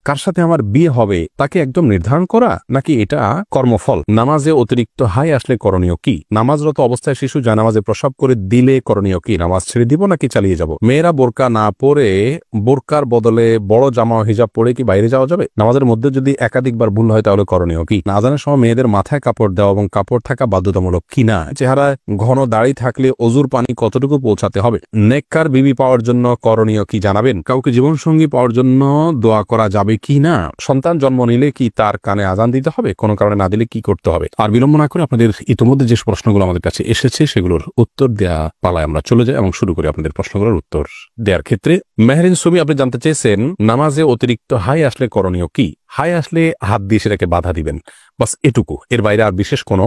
কার সাথে আমার বিয়ে হবে তাকে একদম নির্ধারণ করা, নাকি এটা কর্মফল? নামাজে অতিরিক্ত হাই আসলে করণীয় কি? নামাজরত অবস্থায় শিশু জানামাজে প্রসব করে দিলে করণীয় কি? নামাজ ছেড়ে দিব নাকি চালিয়ে যাব? মেয়েরা বোরকা না পরে বোরকার বদলে বড় জামা ও হিজাব পরে কি বাইরে যাওয়া যাবে? নামাজের মধ্যে যদি একাধিকবার ভুল হয় তাহলে করণীয় কি? আজানের সময় মেয়েদের মাথায় কাপড় দেওয়া এবং কাপড় থাকা বাধ্যতামূলক কিনা? চেহারায় ঘন দাড়ি থাকলে অজুর পানি কতটুকু পৌঁছাতে হবে? নেককার বিবি পাওয়ার জন্য করণীয় কি জানাবেন? কাউকে জীবনসঙ্গী পাওয়ার জন্য দোয়া করা যাবে কি না? সন্তান জন্ম নিলে কি তার কানে আজান দিতে হবে? কোনো কারণে না দিলে কি করতে হবে? আর বিলম্ব না করে আপনাদের ইতিমধ্যে যে প্রশ্নগুলো আমাদের কাছে এসেছে সেগুলোর উত্তর দেয়া পালায় আমরা চলে যাই এবং শুরু করি আপনাদের প্রশ্নগুলোর উত্তর দেওয়ার ক্ষেত্রে। মেহরিন সুমি আপনি জানতে চেয়েছেন নামাজে অতিরিক্ত হাই আসলে করণীয় কি? হাই আসলে হাত দিয়ে সেটাকে বাধা দিবেন, বাস এটুকু, এর বাইরে আর বিশেষ কোনো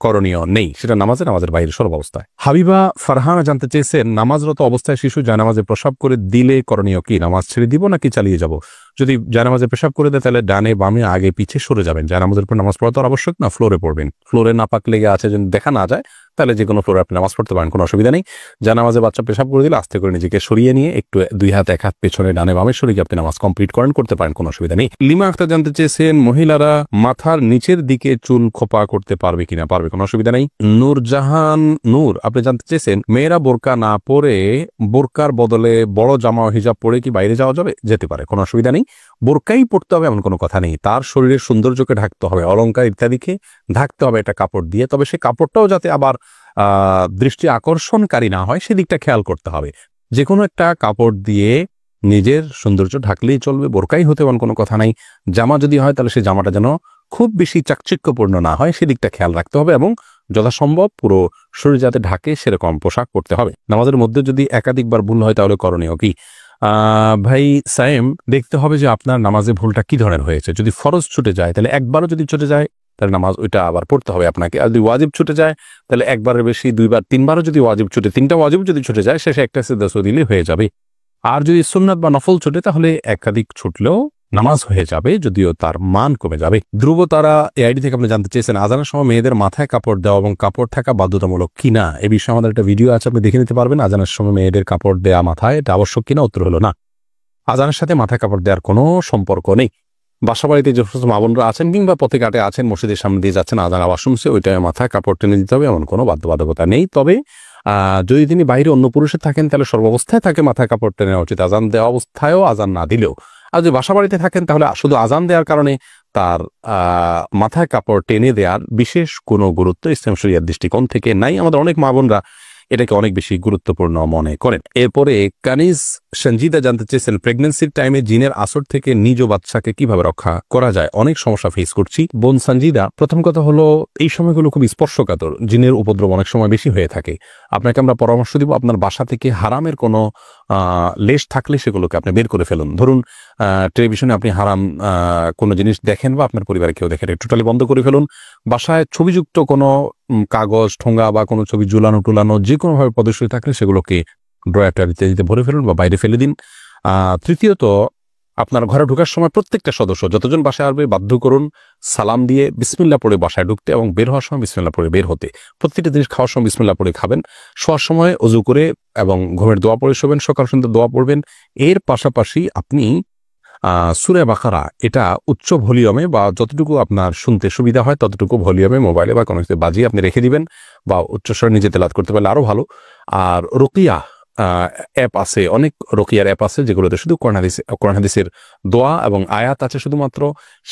করণীয় নেই। সেটা নামাজের বাইরে সর্ব অবস্থায়। হাবিবা ফারহানা জানতে চেয়েছেন নামাজরত অবস্থায় শিশু জানামাজে প্রসাব করে দিলে করণীয় কি? নামাজ ছেড়ে দিব নাকি চালিয়ে যাব? যদি জানামাজে পেশাব করে দেয় তাহলে ডানে বামে আগে পিছে সরে যাবেন। জানামাজের পর নামাজ পড়া তো আবশ্যক না, ফ্লোরে পড়বেন। ফ্লোরে নাপাক লেগে আছে যদি দেখা না যায় তাহলে যে কোনো ফ্লোরে আপনি নামাজ পড়তে পারেন, কোনো অসুবিধা নেই। জানামাজে বাচ্চা পেশাব করে দিলে আস্তে করে নিজেকে সরিয়ে নিয়ে একটু দুই হাত এক হাত পেছনে ডানে বামে সরিয়ে আপনি নামাজ কমপ্লিট করতে পারেন, কোনো অসুবিধা নেই। লিমা আক্তার জানতে চেয়েছেন মহিলারা মাথার নিচের দিকে চুল খোপা করতে পারবে কিনা? পারবে, কোনো অসুবিধা নেই। নূরজাহান নূর আপনি জানতে চেয়েছেন মেয়েরা বোরকা না পরে বোরকার বদলে বড় জামা ও হিজাব পরে কি বাইরে যাওয়া যাবে? যেতে পারে, কোনো অসুবিধা নেই। বোরকাই পড়তে হবে এমন কোনো কথা নেই। তার শরীরের সৌন্দর্যকে ঢাকতে হবে, অলংকার ইত্যাদিকে ঢাকতে হবে একটা কাপড় দিয়ে, তবে সে কাপড়টাও যাতে আবার দৃষ্টি আকর্ষণকারী না হয় সেদিকটা খেয়াল করতে হবে। যে কোনো একটা কাপড় দিয়ে নিজের সৌন্দর্য ঢাকলেই চলবে, বোরকাই হতে এমন কোনো কথা নাই। জামা যদি হয় তাহলে সে জামাটা যেন খুব বেশি চাকচিক্যপূর্ণ না হয় সেদিকটা খেয়াল রাখতে হবে এবং যথাসম্ভব পুরো শরীর যাতে ঢাকে সেরকম পোশাক পরতে হবে। নামাজের মধ্যে যদি একাধিকবার ভুল হয় তাহলে করণীয় কি? ভাই সাইম, দেখতে হবে যে আপনার নামাজে ভুলটা কি ধরনের হয়েছে। যদি ফরজ ছুটে যায় তাহলে একবারও যদি ছুটে যায় তাহলে নামাজ ওইটা আবার পড়তে হবে আপনাকে। আর যদি ওয়াজিব ছুটে যায় তাহলে একবারের বেশি দুইবার তিনবারও যদি ওয়াজিব ছুটে, তিনটা ওয়াজিব যদি ছুটে যায় শেষে একটা সিজদা দিলে হয়ে যাবে। আর যদি সুন্নাত বা নফল ছুটে তাহলে একাধিক ছুটলেও নামাজ হয়ে যাবে, যদিও তার মান কমে যাবে। ধ্রুব তারা এআইডি থেকে আপনি জানতে চেয়েছেন আজানের সময় মেয়েদের মাথায় কাপড় দেওয়া এবং কাপড় থাকা বাধ্যতামূলক কিনা? এ বিষয়ে আমাদের একটা ভিডিও আছে, আপনি দেখে নিতে পারবেন। আজানের সময় মেয়েদের কাপড় দেওয়া মাথায় এটা আবশ্যক কিনা? উত্তর হলো না। আজানের সাথে মাথায় কাপড় দেওয়ার কোনো সম্পর্ক নেই। বাসা বাড়িতে যে সমস্ত মা বোনরা আছেন কিংবা পথে ঘাটে আছেন, মসজিদের সামনে দিয়ে যাচ্ছেন, আজান আওয়াজ শুনছে, ওইটাই মাথায় কাপড় টেনে দিতে হবে এমন কোনো বাধ্যবাধকতা নেই। তবে যদি তিনি বাইরে অন্য পুরুষের থাকেন তাহলে সর্বাবস্থায় তাকে মাথায় কাপড় টেনে নেওয়া উচিত, আজান দেওয়া অবস্থায়ও আজান না দিলেও। আর যদি বাসা বাড়িতে থাকেন তাহলে শুধু আজান দেওয়ার কারণে তার মাথায় কাপড় টেনে দেওয়ার বিশেষ কোনো গুরুত্ব ইসলাম শরিয়ার দৃষ্টিকোণ থেকে নাই। আমাদের অনেক মা বোনরা এটাকে অনেক বেশি গুরুত্বপূর্ণ মনে করেন। এরপরে কানিজ সঞ্জিদা জানতে চেয়েছেন প্রেগনেন্সির টাইমে জিনের আসর থেকে নিজ বাচ্চাকে কিভাবে রক্ষা করা যায়? অনেক সমস্যা ফেস করছি বোন সঞ্জিদা। প্রথম কথা হলো এই সময়গুলো খুব স্পর্শকাতর, জিনের উপদ্রব অনেক সময় বেশি হয়ে থাকে। আপনাকে আমরা পরামর্শ দিব আপনার বাসা থেকে হারামের কোনো লেশ থাকলে সেগুলোকে আপনি বের করে ফেলুন। ধরুন টেলিভিশনে আপনি হারাম কোনো জিনিস দেখেন বা আপনার পরিবারে কেউ দেখেন, টোটালি বন্ধ করে ফেলুন। বাসায় ছবিযুক্ত কোনো কাগজ ঠোঙ্গা বা কোনো ছবি ঝুলানো টুলানো যে কোনোভাবে প্রদর্শিত থাকলে সেগুলোকে ড্রয়ারটা ইত্যাদিতে ভরে ফেলুন বা বাইরে ফেলে দিন। তৃতীয়ত, আপনার ঘরে ঢোকার সময় প্রত্যেকটা সদস্য যতজন বাসায় আসবে বাধ্য করুন সালাম দিয়ে বিসমিল্লাহ পড়ে বাসায় ঢুকতে এবং বের হওয়ার সময় বিসমিল্লাহ পড়ে বের হতে। প্রত্যেকটা জিনিস খাওয়ার সময় বিসমিল্লাহ পড়ে খাবেন, শোয়ার সময় অজু করে এবং ঘুমের দোয়া পড়ে শোবেন, সকাল সন্ধ্যা দোয়া পড়বেন। এর পাশাপাশি আপনি সূরা বাকারা এটা উচ্চ ভলিউমে বা যতটুকু আপনার শুনতে সুবিধা হয় ততটুকু ভলিউমে মোবাইলে বা কোনো কিছু বাজিয়ে আপনি রেখে দিবেন বা উচ্চস্বরে নিজে তেলাওয়াত করতে পারলে আরো ভালো। আর রুকিয়া অ্যাপ আছে, অনেক রুকিয়ার অ্যাপ আছে যেগুলোতে শুধু কোরআন হাদিসের দোয়া এবং আয়াত আছে শুধুমাত্র,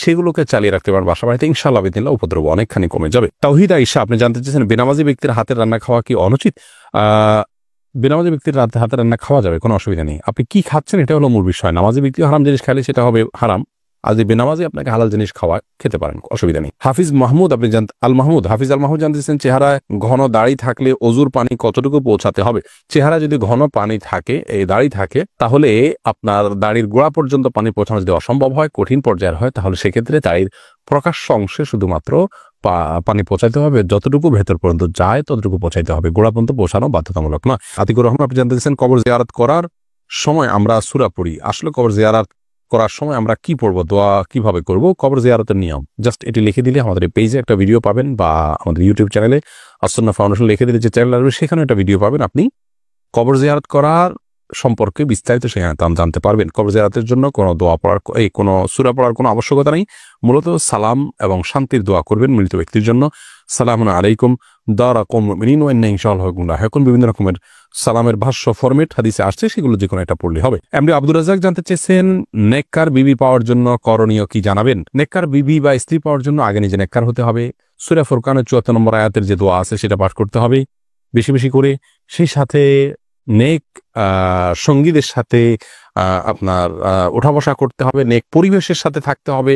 সেগুলোকে চালিয়ে রাখতে পারেন বাসা বাড়িতে। ইনশাআল্লাহ বিদিনিল্লাহ উপদ্রব অনেকখানি কমে যাবে। তাওহিদ আয়েশা আপনি জানতে চেয়েছেন বেনামাজি ব্যক্তির হাতের রান্না খাওয়া কি অনুচিত? বেনামাজি ব্যক্তির হাতে রান্না খাওয়া যাবে, কোনো অসুবিধা নেই। আপনি কি খাচ্ছেন এটা হলো মূল বিষয়। নামাজি ব্যক্তি হারাম জিনিস খাইলে সেটা হবে হারাম, আর যদি বেনামাজি আপনাকে হালাল জিনিস খাওয়া খেতে পারেন, অসুবিধা নেই। হাফিজ মাহমুদ আপনি হাফিজ আল মাহমুদ জানতেছেন চেহারায় ঘন দাড়ি থাকলে অজুর পানি কতটুকু পৌঁছাতে হবে? চেহারা যদি ঘন পানি থাকে, এই দাড়ি থাকে, তাহলে আপনার দাড়ির গোড়া পর্যন্ত পানি পৌঁছানো যদি অসম্ভব হয়, কঠিন পর্যায়ের হয়, তাহলে সেক্ষেত্রে দাড়ির প্রকাশ্য অংশে শুধুমাত্র পানি পৌঁছাইতে হবে, যতটুকু ভেতর পর্যন্ত যায় ততটুকু পৌঁছাইতে হবে, গোড়া পর্যন্ত পৌঁছানো বাধ্যতামূলক নয়। আতিকুর রহমান আপনি জানতে চাইছেন কবর জিয়ারত করার সময় আমরা সূরা পড়ি, আসলে কবর জিয়ারত করার সময় আমরা কি পড়বো, দোয়া কিভাবে করব, কবর জিয়ারতের নিয়ম জাস্ট এটি লিখে দিলে আমাদের পেজে একটা ভিডিও পাবেন বা আমাদের ইউটিউব চ্যানেলে আসন্না ফাউন্ডেশন লিখে দিলে যে চ্যানেল আসবে সেখানে একটা ভিডিও পাবেন। আপনি কবর জিয়ারত করার সম্পর্কে বিস্তারিত সেখানে জানতে পারবেন। কবর জিয়ারতের জন্য কোনো দোয়া পড়ার কোনো সূরা পড়ার কোনো আবশ্যকতা নেই। মূলত সালাম এবং শান্তির দোয়া করবেন মৃত ব্যক্তির জন্য। সালামুন আলাইকুম দারা কওমুল মুমিনিন ওয়া ইন্না ইনশাআল্লাহু বিকুম লাহিকুন। বিভিন্ন রকমের সালামের ভাষ্য ফরম্যাট হাদিসে আসছে, সেগুলো যে কোনো একটা পড়লে হবে। এমডি আব্দুর রাজ্জাক জানতে চেয়েছেন নেককার বিবি পাওয়ার জন্য করণীয় কি জানাবেন। নেককার বিবি বা স্ত্রী পাওয়ার জন্য আগে নিজে নেককার হতে হবে। সূরা ফুরকানের ৭৪ নম্বর আয়াতের যে দোয়া আছে সেটা পাঠ করতে হবে বেশি বেশি করে। সেই সাথে নেক সঙ্গীদের সাথে আপনার ওঠা বসা করতে হবে, নেক পরিবেশের সাথে থাকতে হবে।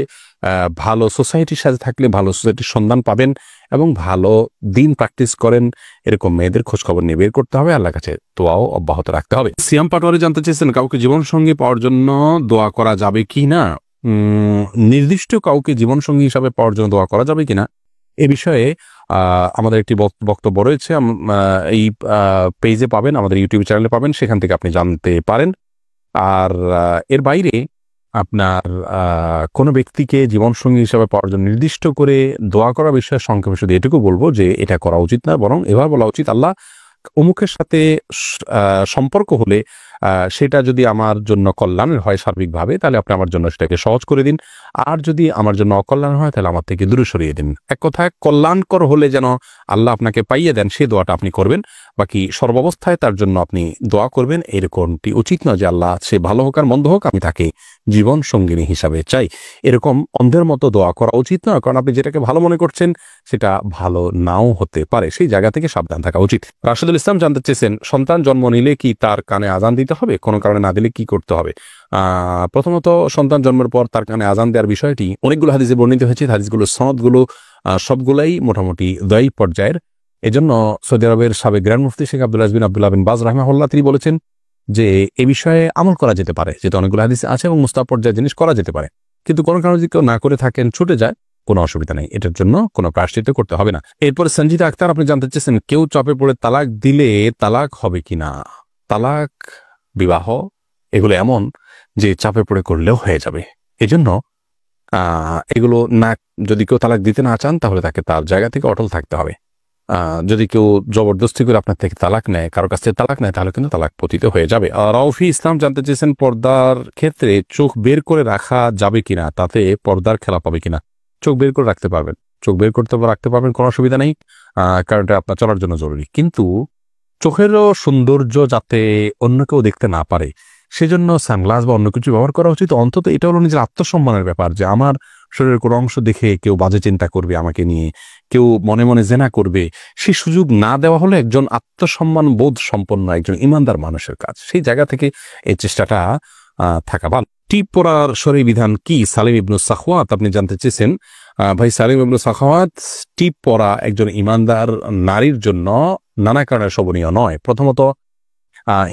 ভালো সোসাইটির সাথে থাকলে ভালো সোসাইটির সন্ধান পাবেন এবং ভালো দিন প্র্যাকটিস করেন এরকম মেয়েদের খোঁজখবর নিয়ে বের করতে হবে। আল্লাহর কাছে দোয়াও অব্যাহত রাখতে হবে। সিয়াম পাটোয়ারি জানতে চেয়েছেন কাউকে জীবনসঙ্গী পাওয়ার জন্য দোয়া করা যাবে কি না। নির্দিষ্ট কাউকে জীবনসঙ্গী হিসাবে পাওয়ার জন্য দোয়া করা যাবে কিনা এ বিষয়ে আমাদের একটি বক্তব্য রয়েছে, এই পেজে পাবেন, আমাদের ইউটিউব চ্যানেলে পাবেন, সেখান থেকে আপনি জানতে পারেন। আর এর বাইরে আপনার কোনো ব্যক্তিকে জীবনসঙ্গী হিসাবে পাওয়ার জন্য নির্দিষ্ট করে দোয়া করা বিষয়ে সংক্ষেপে শুধু এটুকু বলবো যে এটা করা উচিত না, বরং এবার বলা উচিত আল্লাহ অমুকের সাথে সম্পর্ক হলে সেটা যদি আমার জন্য কল্যাণের হয় সার্বিকভাবে, তাহলে আপনি আমার জন্য সেটাকে সহজ করে দিন। আর যদি আমার জন্য অকল্যাণ হয় তাহলে আমার থেকে দূরে সরিয়ে দিন। এক কথায় কল্যাণকর হলে যেন আল্লাহ আপনাকে পাইয়ে দেন সেই দোয়াটা আপনি করবেন, বাকি সর্বাবস্থায় তার জন্য আপনি দোয়া করবেন এরকমটি উচিত নয় যে আল্লাহ সে ভালো হোক আর মন্দ হোক আমি তাকে জীবন সঙ্গিনী হিসাবে চাই। এরকম অন্ধের মতো দোয়া করা উচিত নয়, কারণ আপনি যেটাকে ভালো মনে করছেন সেটা ভালো নাও হতে পারে, সেই জায়গা থেকে সাবধান থাকা উচিত। রাশেদুল ইসলাম জানতে চেয়েছেন সন্তান জন্ম নিলে কি তার কানে আজান দিতে হবে, কোনো কারণে না দিলে কি করতে হবে। প্রথমত সন্তান জন্মের পর তার কানে আজান দেওয়ার বিষয়টি অনেকগুলো হাদিসে বর্ণিত হয়েছে। হাদিসগুলোর সনদগুলো সবগুলাই মোটামুটি দায়ী পর্যায়ের। এজন্য সৌদি আরবের সাবেক গ্র্যান্ড মুফতি শেখ আব্দুল আজবিন আব্দুল্লাহ বিন বাজ রাহিমাহুল্লাহ তিনি বলেছেন যে এ বিষয়ে আমল করা যেতে পারে, যেহেতু অনেকগুলো হাদিস আছে এবং মুস্তাহাব পর্যায়ের জিনিস করা যেতে পারে, কিন্তু কোনো কারণে যদি কেউ না করে থাকেন ছুটে যায় কোনো অসুবিধা নেই, এটার জন্য কোনো প্রায়শ্চিত্ত করতে হবে না। এরপরে সঞ্জিতা আক্তার আপনি জানতে চেয়েছেন কেউ চাপে পড়ে তালাক দিলে তালাক হবে কিনা। তালাক বিবাহ এগুলো এমন যে চাপে পড়ে করলেও হয়ে যাবে, এজন্য এগুলো না, যদি কেউ তালাক দিতে না চান তাহলে তাকে তার জায়গা থেকে অটল থাকতে হবে। যদি কেউ জবরদস্তি করে আপনার থেকে তালাক নেয়, কারো কাছ থেকে তালাক নেয়, তাহলে কিন্তু তালাক পতিত হয়ে যাবে। রাউফি ইসলাম জানতে চেয়েছেন পর্দার ক্ষেত্রে চোখ বের করে রাখা যাবে কিনা, তাতে পর্দার খেলা পাবে কিনা। চোখ বের করে রাখতে পারবেন, চোখ বের করতে রাখতে পারবেন, কোনো অসুবিধা নেই, কারণ এটা আপনার চলার জন্য জরুরি। কিন্তু চোখেরও সৌন্দর্য যাতে অন্য কেউ দেখতে না পারে সেজন্য সানগ্লাস বা অন্য কিছু ব্যবহার করা উচিত। অন্তত এটা হলো নিজের আত্মসম্মানের ব্যাপার, যে আমার শরীরের কোনো অংশ দেখে কেউ বাজে চিন্তা করবে আমাকে নিয়ে, কেউ মনে মনে জেনা করবে, সেই সুযোগ না দেওয়া হলো একজন আত্মসম্মান বোধ সম্পন্ন একজন ইমানদার মানুষের কাজ। সেই জায়গা থেকে এই চেষ্টাটা থাকা ভালো। টিপ পরার শরীর বিধান কি, সালিম ইবনু সাখওয়াত আপনি জানতে চেয়েছেন। ভাই সালিম ইবনু সাখওয়াত, টিপ পরা একজন ইমানদার নারীর জন্য নানা কারণে শোভনীয় নয়। প্রথমত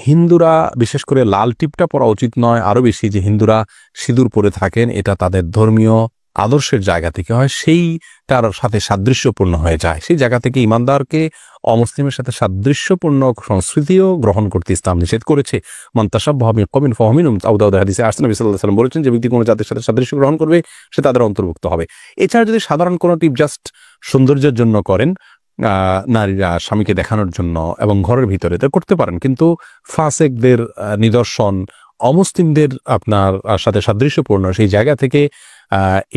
হিন্দুরা বিশেষ করে লাল টিপটা পরা উচিত নয়, আরো বেশি যে হিন্দুরা সিঁদুর পরে থাকেন এটা তাদের ধর্মীয় আদর্শের জায়গা থেকে হয়, সেইটার সাথে সাদৃশ্যপূর্ণ হয়ে যায়। সেই জায়গা থেকে ইমানদারকে অমুসলিমের সাথে সাদৃশ্যপূর্ণ সংস্কৃতিও গ্রহণ করতে ইসলাম নিষেধ করেছে। মান তাশাব্বাহা বিকওমিন ফাহুয়া মিনহুম, আবু দাউদ হাদিসে আসছে নবী সাল্লাল্লাহু আলাইহি ওয়াসাল্লাম বলেছেন যে ব্যক্তি কোনো জাতির সাথে সাদৃশ্য গ্রহণ করবে সে তাদের অন্তর্ভুক্ত হবে। এছাড়া যদি সাধারণ কোনো টিপ জাস্ট সৌন্দর্যের জন্য করেন, নারীরা স্বামীকে দেখানোর জন্য এবং ঘরের ভিতরে তা করতে পারেন, কিন্তু ফাসেকদের নিদর্শন, অমুসলিমদের আপনার সাথে সাদৃশ্যপূর্ণ সেই জায়গা থেকে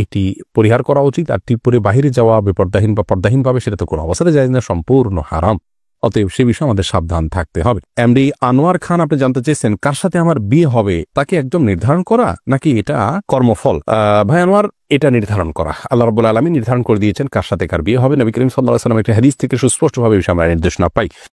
এটি পরিহার করা উচিত। আর টিপ পরে বাহিরে যাওয়া বেপর্দাহীন বা পর্দাহীন ভাবে সেটা তো কোনো অবস্থাতে যায় না, সম্পূর্ণ হারাম। অতএব সে বিষয়ে আমাদের সাবধান থাকতে হবে। এমডি আনোয়ার খান আপনি জানতে চেয়েছেন কার সাথে আমার বিয়ে হবে তাকে একদম নির্ধারণ করা নাকি এটা কর্মফল। ভাই আনোয়ার, এটা নির্ধারণ করা আল্লাহ রাব্বুল আলামিন নির্ধারণ করে দিয়েছেন কার সাথে কার বিয়ে হবে। নবী করিম সাল্লাল্লাহু আলাইহি ওয়াসাল্লাম একটা হাদিস থেকে সুস্পষ্টভাবে বিষয়ে আমরা নির্দেশনা পাই।